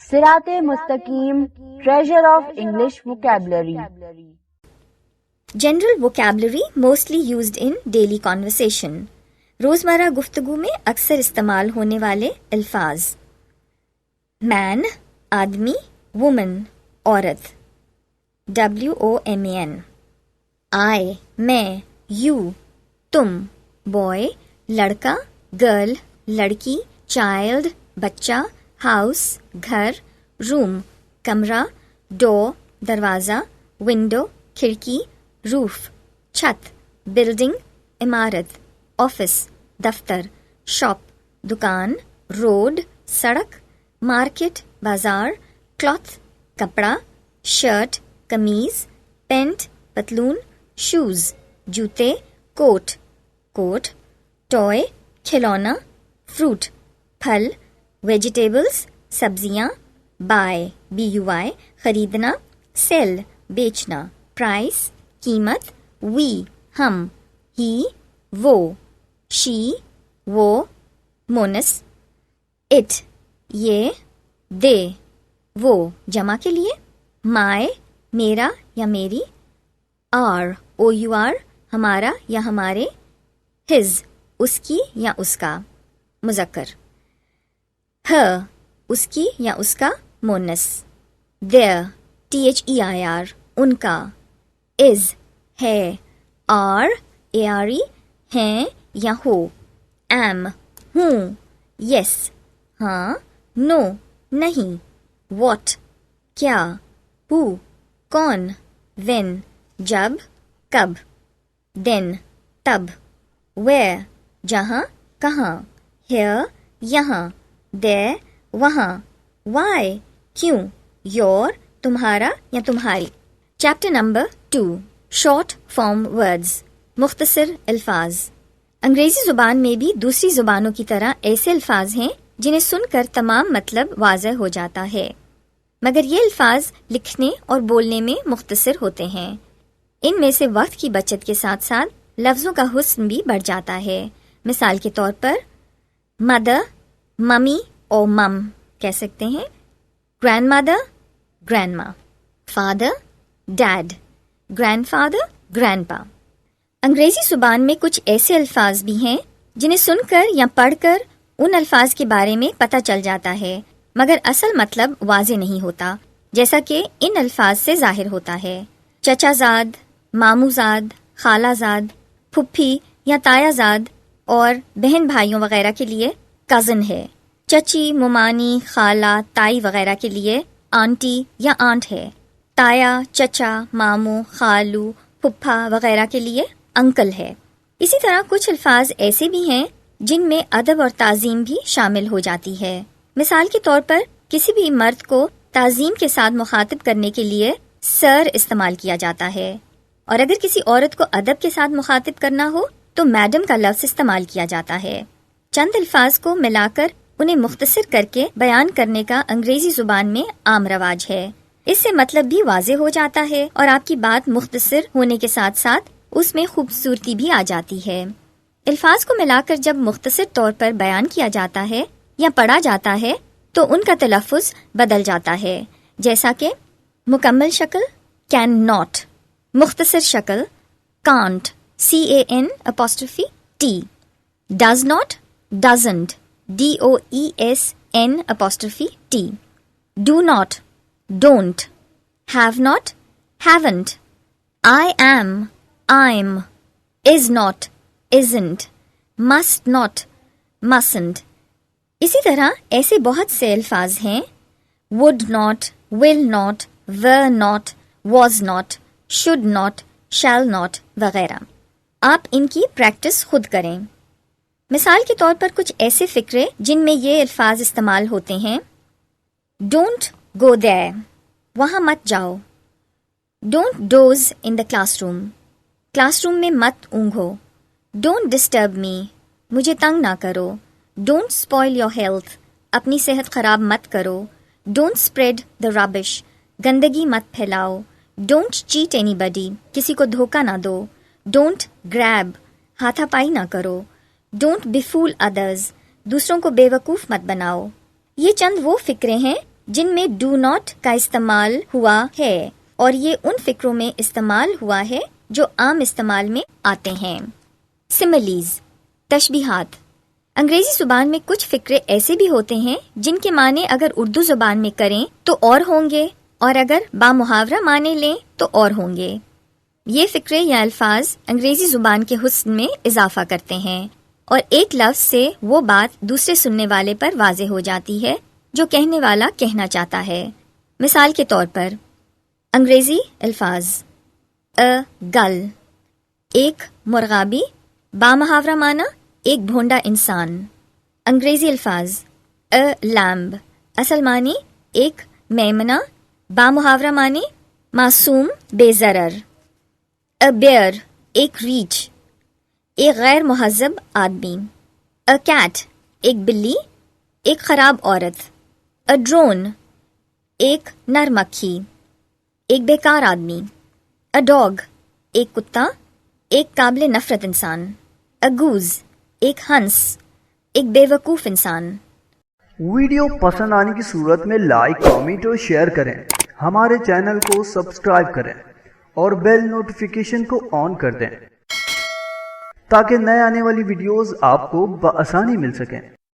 صراط مستقیم treasure of English vocabulary. General vocabulary mostly used in daily conversation. روزمرہ گفتگو میں اکثر استعمال ہونے والے الفاظ: مین آدمی، وومن عورت، WOMAN. آئی میں، یو تم، بوائے لڑکا، گرل لڑکی، چائلڈ بچہ، ہاؤس گھر، روم کمرہ، ڈور دروازہ، ونڈو کھڑکی، روف چھت، بلڈنگ عمارت، آفس دفتر، شاپ دکان، روڈ سڑک، مارکیٹ بازار، کلاتھ کپڑا، شرٹ قمیض، پینٹ پتلون، شوز جوتے، کوٹ، ٹوئے کھلونا، فروٹ پھل، ویجیٹیبلز سبزیاں، بائی BUY خریدنا، سیل بیچنا، پرائس قیمت، وی ہم، ہی وہ، شی وہ، مونس اٹ یہ، دے وہ جمع کے لیے، مائے میرا یا میری، OUR ہمارا یا ہمارے، ہز اس کی یا اس کا مذکر، ہر اس کی یا اس کا مونس، their THEIR ان کا، از ہے، ARE ہیں یا ہو، am ہوں، یس ہاں، نو نہیں، what کیا، who کون، when جب کب، then تب، where جہاں کہاں، here یہاں، there وہاں، why کیوں، your تمہارا یا تمہاری۔ Chapter number 2 short form words مختصر الفاظ۔ انگریزی زبان میں بھی دوسری زبانوں کی طرح ایسے الفاظ ہیں جنہیں سن کر تمام مطلب واضح ہو جاتا ہے، مگر یہ الفاظ لکھنے اور بولنے میں مختصر ہوتے ہیں۔ ان میں سے وقت کی بچت کے ساتھ ساتھ لفظوں کا حسن بھی بڑھ جاتا ہے۔ مثال کے طور پر مدر ممی اور مم کہہ سکتے ہیں، گرینڈ مدر گرینڈ ماں، father dad, grandfather grandpa. انگریزی زبان میں کچھ ایسے الفاظ بھی ہیں جنہیں سن کر یا پڑھ کر ان الفاظ کے بارے میں پتہ چل جاتا ہے، مگر اصل مطلب واضح نہیں ہوتا، جیسا کہ ان الفاظ سے ظاہر ہوتا ہے۔ چچا زاد، ماموں زاد، خالہ زاد، پھپھی یا تایا زاد اور بہن بھائیوں وغیرہ کے لیے کزن ہے۔ چچی، ممانی، خالہ، تائی وغیرہ کے لیے آنٹی یا آنٹ ہے۔ تایا، چچا، ماموں، خالو، پھپھا وغیرہ کے لیے انکل ہے۔ اسی طرح کچھ الفاظ ایسے بھی ہیں جن میں ادب اور تعظیم بھی شامل ہو جاتی ہے۔ مثال کے طور پر کسی بھی مرد کو تعظیم کے ساتھ مخاطب کرنے کے لیے سر استعمال کیا جاتا ہے، اور اگر کسی عورت کو ادب کے ساتھ مخاطب کرنا ہو تو میڈم کا لفظ استعمال کیا جاتا ہے۔ چند الفاظ کو ملا کر انہیں مختصر کر کے بیان کرنے کا انگریزی زبان میں عام رواج ہے۔ اس سے مطلب بھی واضح ہو جاتا ہے اور آپ کی بات مختصر ہونے کے ساتھ ساتھ اس میں خوبصورتی بھی آ جاتی ہے۔ الفاظ کو ملا کر جب مختصر طور پر بیان کیا جاتا ہے یا پڑھا جاتا ہے تو ان کا تلفظ بدل جاتا ہے، جیسا کہ مکمل شکل کین ناٹ، مختصر شکل can't CANT، does not doesn't DOESNT، do not don't, have not haven't, I am I'm، is not isn't، must not mustn't۔ اسی طرح ایسے بہت سے الفاظ ہیں would not will not were not was not should not shall not وغیرہ۔ آپ ان کی پریکٹس خود کریں۔ مثال کے طور پر کچھ ایسے فقرے جن میں یہ الفاظ استعمال ہوتے ہیں: ڈونٹ گو there، وہاں مت جاؤ۔ Don't doze in the classroom, classroom میں مت اونگھو۔ ڈونٹ ڈسٹرب می، مجھے تنگ نہ کرو۔ ڈونٹ اسپوائل یور ہیلتھ، اپنی صحت خراب مت کرو۔ ڈونٹ اسپریڈ دا ربش، گندگی مت پھیلاؤ۔ ڈونٹ چیٹ اینی بڈی، کسی کو دھوکہ نہ دو۔ ڈونٹ گریب، ہاتھا پائی نہ کرو۔ ڈونٹ بفول ادرز، دوسروں کو بے وقوف مت بناؤ۔ یہ چند وہ فقرے ہیں جن میں ڈو ناٹ کا استعمال ہوا ہے اور یہ ان فقروں میں استعمال ہوا ہے جو عام استعمال میں آتے ہیں۔ سملیز، تشبیہات۔ انگریزی زبان میں کچھ فقرے ایسے بھی ہوتے ہیں جن کے معنی اگر اردو زبان میں کریں تو اور ہوں گے اور اگر بامحاورہ معنی لیں تو اور ہوں گے۔ یہ فقرے یا الفاظ انگریزی زبان کے حسن میں اضافہ کرتے ہیں اور ایک لفظ سے وہ بات دوسرے سننے والے پر واضح ہو جاتی ہے جو کہنے والا کہنا چاہتا ہے۔ مثال کے طور پر انگریزی الفاظ گل، ایک مرغابی، بامحاورہ معنی ایک بھونڈا انسان۔ انگریزی الفاظ لیمب، اصل معنی ایک میمنہ، بامحاورہ معنی معصوم بے ضرر۔ بیئر، ایک ریچھ، ایک غیر مہذب آدمی۔ کیٹ، ایک بلی، ایک خراب عورت۔ ڈرون، ایک نر مکھی، ایک بیکار آدمی۔ ڈاگ، ایک کتا، ایک قابل نفرت انسان۔ گوز، ایک ہنس، ایک بے وقوف انسان۔ ویڈیو پسند آنے کی صورت میں لائک، کامنٹ اور شیئر کریں، ہمارے چینل کو سبسکرائب کریں اور بیل نوٹیفیکیشن کو آن کر دیں تاکہ نئے آنے والی ویڈیوز آپ کو بآسانی مل سکیں۔